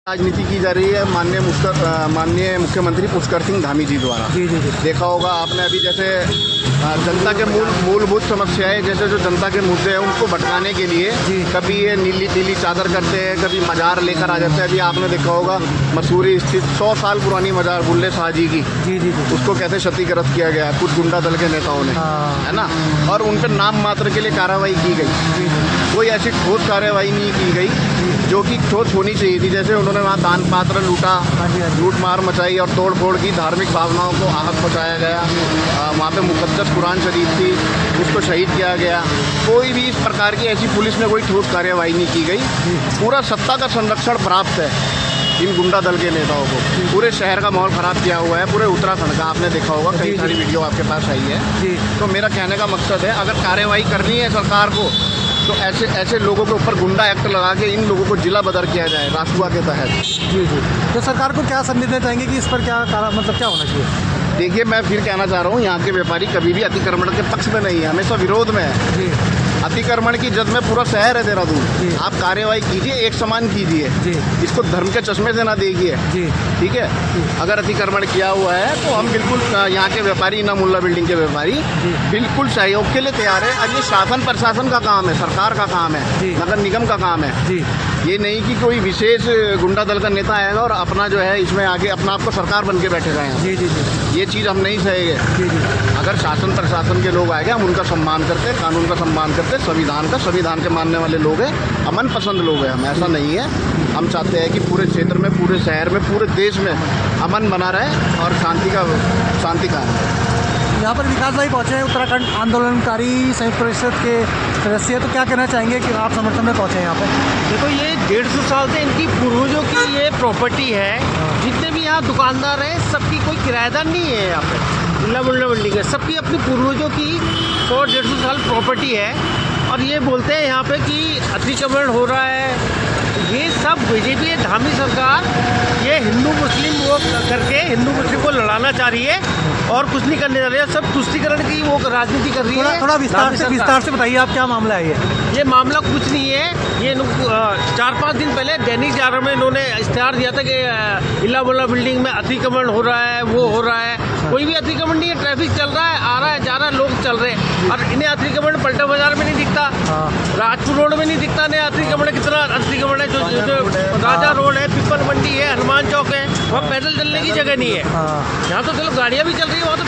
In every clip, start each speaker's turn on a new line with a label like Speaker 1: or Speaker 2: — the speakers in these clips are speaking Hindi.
Speaker 1: राजनीति की जा रही है माननीय मुख्यमंत्री पुष्कर सिंह धामी जी द्वारा।
Speaker 2: जी।
Speaker 1: देखा होगा आपने अभी जैसे जनता के मूलभूत समस्याएं जैसे जो जनता के मुद्दे हैं उनको भटकाने के लिए कभी ये नीली पीली चादर करते हैं, कभी मजार लेकर आ जाते हैं। अभी आपने देखा होगा मसूरी स्थित 100 साल पुरानी मजार बुल्ले शाह जी की, उसको कैसे क्षतिग्रस्त किया गया कुछ गुंडा दल के नेताओं ने, है ना। और उन पर नाम मात्र के लिए कार्रवाई की गई, कोई ऐसी ठोस कार्रवाई नहीं की गई जो कि ठोस होनी चाहिए थी। जैसे उन्होंने वहाँ दान पात्र लूटा, लूटमार मचाई और तोड़ फोड़ की, धार्मिक भावनाओं को आहत पहुँचाया गया। वहाँ पे मुकद्दस कुरान शरीफ थी, उसको शहीद किया गया। कोई भी इस प्रकार की ऐसी पुलिस में कोई ठोस कार्रवाई नहीं की गई। पूरा सत्ता का संरक्षण प्राप्त है इन गुंडा दल के नेताओं को। पूरे शहर का माहौल ख़राब किया हुआ है, पूरे उत्तराखंड का आपने देखा होगा, कई सारी वीडियो आपके पास आई है। तो मेरा कहने का मकसद है अगर कार्रवाई करनी है सरकार को तो ऐसे लोगों के ऊपर गुंडा एक्ट लगा के इन लोगों को जिला बदर किया जाए रासुआ के तहत।
Speaker 2: जी। तो सरकार को क्या संदेश देना चाहेंगे कि इस पर क्या क्या होना चाहिए?
Speaker 1: देखिए, मैं फिर कहना चाह रहा हूँ, यहाँ के व्यापारी कभी भी अतिक्रमण के पक्ष में नहीं है, हमेशा विरोध में है।
Speaker 2: जी।
Speaker 1: अतिक्रमण की जद में पूरा शहर है देहरादून। आप कार्रवाई कीजिए, एक समान कीजिए, इसको धर्म के चश्मे से ना देखिए, ठीक है। अगर अतिक्रमण किया हुआ है तो हम बिल्कुल यहाँ के व्यापारी, इनाम उल्ला बिल्डिंग के व्यापारी बिल्कुल सहयोग के लिए तैयार है। और ये शासन प्रशासन का काम है, सरकार का काम है, नगर निगम का काम है। ये नहीं कि कोई विशेष गुंडा दल का नेता आएगा और अपना जो है इसमें आगे अपना आपको सरकार बन के बैठे गए। ये चीज़ हम नहीं सहेंगे। अगर शासन प्रशासन के लोग आएंगे हम उनका सम्मान करते, कानून का सम्मान करते, संविधान के मानने वाले लोग हैं, अमन पसंद लोग हैं हम। ऐसा नहीं है, हम चाहते हैं कि पूरे क्षेत्र में, पूरे शहर में, पूरे देश में अमन बना रहे और शांति का
Speaker 2: यहाँ पर विकास भाई पहुँचे हैं, उत्तराखंड आंदोलनकारी संयुक्त परिषद के सदस्य। तो क्या कहना चाहेंगे कि आप समर्थन में पहुँचे हैं यहाँ पर?
Speaker 3: देखो, ये 150 साल से इनकी पूर्वजों की ये प्रॉपर्टी है। जितने भी यहाँ दुकानदार हैं सबकी कोई किराएदार नहीं है यहाँ पे, बिल्ला बिल्डिंग है, सबकी अपनी पूर्वजों की 100-150 साल प्रॉपर्टी है। और ये बोलते हैं यहाँ पे कि अतिक्रमण हो रहा है। ये सब बीजेपी धामी सरकार ये हिंदू मुस्लिम वो करके हिंदू मुस्लिम को लड़ाना चाह रही है और कुछ नहीं करने जा रही है। सब तुष्टीकरण की वो राजनीति कर रही है।
Speaker 2: थोड़ा विस्तार से बताइए आप क्या मामला है ये
Speaker 3: मामला कुछ नहीं है। ये 4-5 दिन पहले दैनिक जागरण में इन्होंने इश्तेहार दिया था कि इला बोला बिल्डिंग में अतिक्रमण हो रहा है, वो हो रहा है। कोई भी अतिक्रमण नहीं है, ट्रैफिक चल रहा है, आ रहा है, जा रहा है, लोग चल रहे हैं। और इन्हें अतिक्रमण पलटा बाजार में नहीं दिखता, राजपुर रोड में नहीं दिखता। नहीं अतिक्रमण, कितना अतिक्रमण है। जो राजा रोड है, पिपल मंडी है, हनुमान चौक है, वहाँ पैदल चलने की जगह नहीं है। यहाँ तो चलो गाड़ियाँ भी चल रही है, वहाँ तो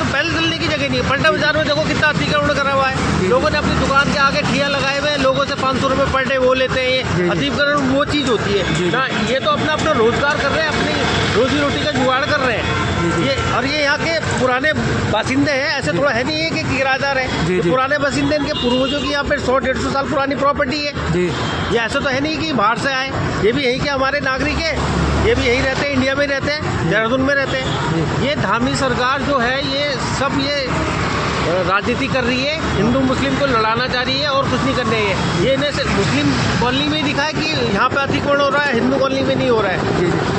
Speaker 3: पैदल चलने की जगह नहीं है। पलटा बाजार में देखो कितना अतिक्रमण करा हुआ है। लोगों ने अपनी दुकान के आगे ठिया लगाए हुए, लोगों से 500 रुपये पर डे वो लेते हैं। अतिक्रमण वो चीज़ होती है ना। ये तो अपना रोजगार कर रहे हैं, अपनी रोजी रोटी का जुगाड़ कर रहे हैं ये यहाँ के पुराने बासिंदे हैं। ऐसे थोड़ा है नहीं है कि किराएदार है, पुराने बासिंदे, इनके पूर्वजों की यहाँ पे 100-150 साल पुरानी प्रॉपर्टी है। ये ऐसा तो है नहीं कि बाहर से आए, ये भी यहीं के हमारे नागरिक है, ये भी यहीं रहते हैं, इंडिया में रहते हैं, देहरादून में रहते हैं। ये धामी सरकार जो है ये सब राजनीति कर रही है, हिंदू मुस्लिम को लड़ाना चाह रही है और कुछ नहीं करने है। ये इन्हें से मुस्लिम कॉलोनी में दिखा है कि यहाँ पे अतिक्रमण हो रहा है, हिंदू कॉलोनी में नहीं हो रहा है।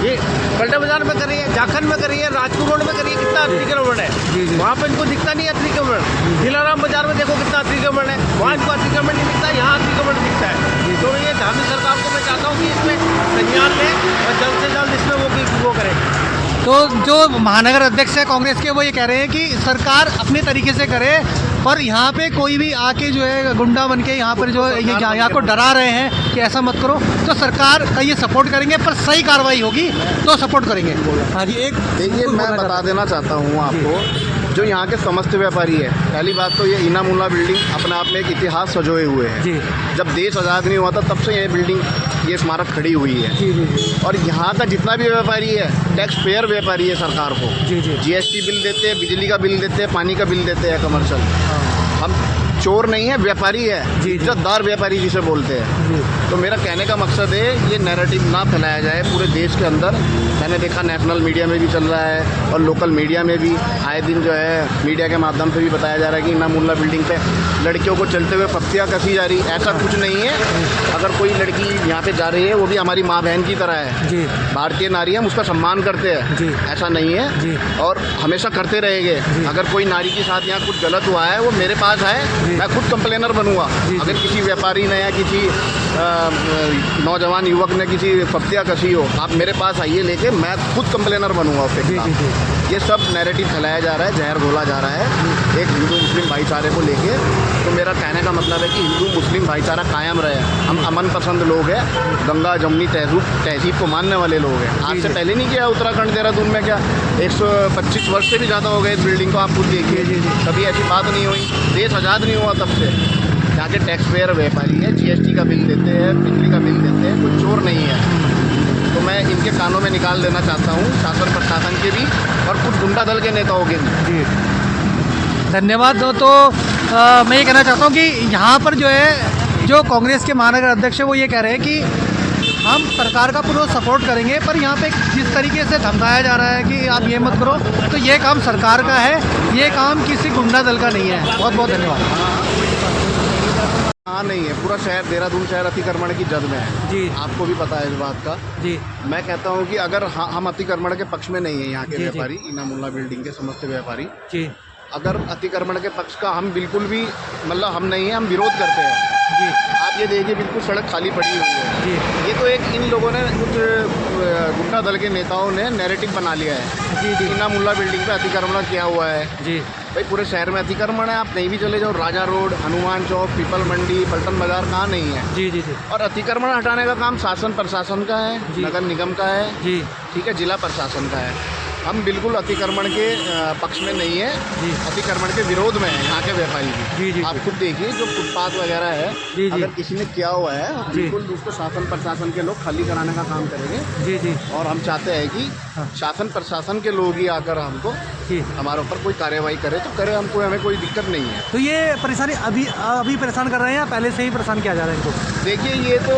Speaker 3: ये पलटा बाजार में कर रही है, झारखंड में कर रही है, राजपुर रोड में कर रही है। कितना अतिक्रमण है वहाँ पे, इनको दिखता नहीं अतिक्रमण। दिलाराम बाजार में देखो कितना अतिक्रमण है, वहाँ इनको अतिक्रमण नहीं दिखता, यहाँ अतिक्रमण दिखता है। तो ये धामी सरकार को मैं चाहता हूँ कि इसमें संज्ञान लें और जल्द से जल्द इसमें वो करें।
Speaker 2: तो जो महानगर अध्यक्ष है कांग्रेस के, वो ये कह रहे हैं कि सरकार अपने तरीके से करे, पर यहाँ पे कोई भी आके जो है गुंडा बन के यहाँ पर जो यहाँ को डरा रहे हैं कि ऐसा मत करो, तो सरकार का ये सपोर्ट करेंगे, पर सही कार्रवाई होगी तो सपोर्ट करेंगे। हाँ जी,
Speaker 1: देखिए, मैं बता देना चाहता हूँ आपको, जो यहाँ के समस्त व्यापारी है, पहली बात तो ये इनाम उल्ला बिल्डिंग अपने आप में एक इतिहास सजोए हुए है। जब देश आज़ाद नहीं हुआ था तब से ये बिल्डिंग, ये स्मारक खड़ी हुई है। और यहाँ का जितना भी व्यापारी है टैक्स पेयर व्यापारी है, सरकार को GST बिल देते हैं, बिजली का बिल देते हैं, पानी का बिल देते हैं, कमर्शियल। हम चोर नहीं है, व्यापारी है, इज्जतदार व्यापारी जिसे बोलते हैं। तो मेरा कहने का मकसद है ये नैरेटिव ना फैलाया जाए पूरे देश के अंदर। मैंने देखा नेशनल मीडिया में भी चल रहा है और लोकल मीडिया में भी आए दिन जो है मीडिया के माध्यम से भी बताया जा रहा है कि इनाम उल्ला बिल्डिंग पे लड़कियों को चलते हुए पत्तियाँ कसी जा रही। ऐसा कुछ नहीं है। अगर कोई लड़की यहाँ पे जा रही है वो भी हमारी माँ बहन की तरह है, भारतीय नारी, हम उसका सम्मान करते हैं, ऐसा नहीं है और हमेशा करते रहेंगे। अगर कोई नारी के साथ यहाँ कुछ गलत हुआ है वो मेरे पास आए, मैं खुद कंप्लेनर बनूंगा अगर किसी व्यापारी ने या किसी नौजवान युवक ने किसी फप्तिया कसी हो, आप मेरे पास आइए लेके, मैं खुद कंप्लेनर बनूंगा उसके खिलाफ। ये सब नैरेटिव फैलाया जा रहा है, जहर घोला जा रहा है एक हिंदू मुस्लिम भाईचारे को लेके। तो मेरा कहने का मतलब है कि हिंदू मुस्लिम भाईचारा कायम रहे। हम अमन पसंद लोग हैं, गंगा जमुनी तहजीब को मानने वाले लोग हैं। आज से पहले नहीं किया उत्तराखंड देहरादून में, क्या 125 वर्ष से भी ज़्यादा हो गए इस बिल्डिंग को, आप खुद देखिए। कभी ऐसी बात नहीं हुई, देश आज़ाद नहीं हुआ तब से। यहाँ के टैक्स पेयर व्यापारी हैं, GST का बिल देते हैं, बिजली का बिल देते हैं, कोई चोर नहीं है। तो मैं इनके कानों में निकाल देना चाहता हूँ, शासन प्रशासन के भी और कुछ गुंडा दल के नेताओं के भी।
Speaker 2: जी धन्यवाद। तो मैं ये कहना चाहता हूँ कि यहाँ पर जो है, जो कांग्रेस के महानगर अध्यक्ष है वो ये कह रहे हैं कि हम सरकार का पूरा सपोर्ट करेंगे, पर यहाँ पे जिस तरीके से धमकाया जा रहा है कि आप ये मत करो, तो ये काम सरकार का है, ये काम किसी गुंडा दल का नहीं है। बहुत बहुत धन्यवाद।
Speaker 1: हाँ नहीं है, पूरा शहर देहरादून शहर अतिक्रमण की जद में है
Speaker 2: जी,
Speaker 1: आपको भी पता है इस बात का।
Speaker 2: जी
Speaker 1: मैं कहता हूँ कि अगर हम अतिक्रमण के पक्ष में नहीं है, यहाँ के
Speaker 2: जी,
Speaker 1: व्यापारी, इनामुल्ला बिल्डिंग के समस्त व्यापारी,
Speaker 2: जी
Speaker 1: अगर अतिक्रमण के पक्ष का हम बिल्कुल भी मतलब हम नहीं है, हम विरोध करते हैं।
Speaker 2: जी
Speaker 1: आप ये देखिए बिल्कुल सड़क खाली पड़ी हुई है।
Speaker 2: जी
Speaker 1: ये तो एक इन लोगों ने, कुछ गुंडा दल के नेताओं ने नैरेटिव बना लिया है
Speaker 2: जी जी
Speaker 1: इनामुल्ला बिल्डिंग पे अतिक्रमण किया हुआ है।
Speaker 2: जी
Speaker 1: भाई पूरे शहर में अतिक्रमण है, आप कहीं भी चले जाओ, राजा रोड, हनुमान चौक, पीपल मंडी, पल्टन बाजार, कहाँ नहीं है।
Speaker 2: जी जी जी
Speaker 1: और अतिक्रमण हटाने का काम शासन प्रशासन का है,
Speaker 2: जी।
Speaker 1: नगर निगम का है,
Speaker 2: जी
Speaker 1: ठीक है, जिला प्रशासन का है। हम बिल्कुल अतिक्रमण के पक्ष में नहीं है,
Speaker 2: जी
Speaker 1: अतिक्रमण के विरोध में है यहाँ के व्यापारी
Speaker 2: जी,
Speaker 1: भी।
Speaker 2: जी,
Speaker 1: आप
Speaker 2: जी।
Speaker 1: खुद देखिए जो फुटपाथ वगैरह है,
Speaker 2: जी, जी।
Speaker 1: अगर किसी ने किया हुआ है,
Speaker 2: जी।
Speaker 1: बिल्कुल उसको शासन प्रशासन के लोग खाली कराने का काम करेंगे।
Speaker 2: जी जी
Speaker 1: और हम चाहते हैं कि
Speaker 2: हाँ।
Speaker 1: शासन प्रशासन के लोग ही आकर हमको,
Speaker 2: जी।
Speaker 1: हमारे ऊपर कोई कार्रवाई करे तो करे, हमको, हमें कोई दिक्कत नहीं है।
Speaker 2: तो ये परेशानी अभी परेशान कर रहे हैं या पहले से ही परेशान किया जा रहा है इनको?
Speaker 1: देखिए ये तो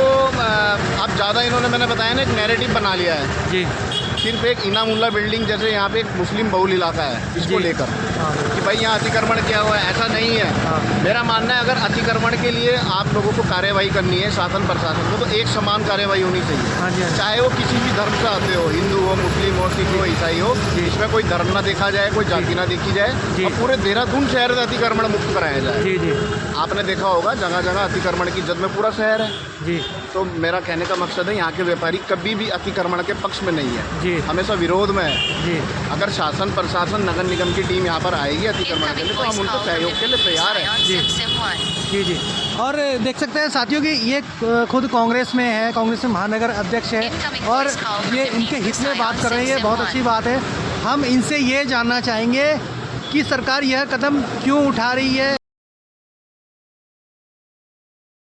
Speaker 1: अब ज़्यादा इन्होंने, मैंने बताया ना, एक नैरेटिव बना लिया है।
Speaker 2: जी
Speaker 1: सिर्फ एक इनामुल्ला बिल्डिंग जैसे यहाँ पे एक मुस्लिम बहुल इलाका है, इसको
Speaker 2: जी।
Speaker 1: लेकर
Speaker 2: हाँ
Speaker 1: कि भाई यहाँ अतिक्रमण किया हुआ है, ऐसा नहीं है।
Speaker 2: हाँ।
Speaker 1: मेरा मानना है अगर अतिक्रमण के लिए आप लोगों को कार्रवाई करनी है शासन प्रशासन को, तो एक समान कार्रवाई होनी चाहिए।
Speaker 2: हाँ जी हाँ जी।
Speaker 1: चाहे वो किसी भी धर्म से आते हो, हिंदू हो, मुस्लिम हो, सिख हो, ईसाई हो,
Speaker 2: जी।
Speaker 1: इसमें कोई धर्म ना देखा जाए, कोई जाति ना देखी जाए,
Speaker 2: जी।
Speaker 1: और पूरे देहरादून शहर में अतिक्रमण मुक्त कराया जाए।
Speaker 2: जी जी
Speaker 1: आपने देखा होगा जगह जगह अतिक्रमण की जद में पूरा शहर है।
Speaker 2: जी
Speaker 1: तो मेरा कहने का मकसद है यहाँ के व्यापारी कभी भी अतिक्रमण के पक्ष में नहीं है,
Speaker 2: जी
Speaker 1: हमेशा विरोध में है।
Speaker 2: जी
Speaker 1: अगर शासन प्रशासन नगर निगम की टीम यहाँ पर आएगी अतिक्रमण के लिए, तो हम उनको सहयोग के लिए तैयार हैं।
Speaker 2: जी जी। और देख सकते हैं साथियों कि ये खुद कांग्रेस में है, कांग्रेस में महानगर अध्यक्ष है, और ये इनके हित में बात कर रहे हैं, ये बहुत अच्छी बात है। हम इनसे ये जानना चाहेंगे कि सरकार यह कदम क्यों उठा रही है।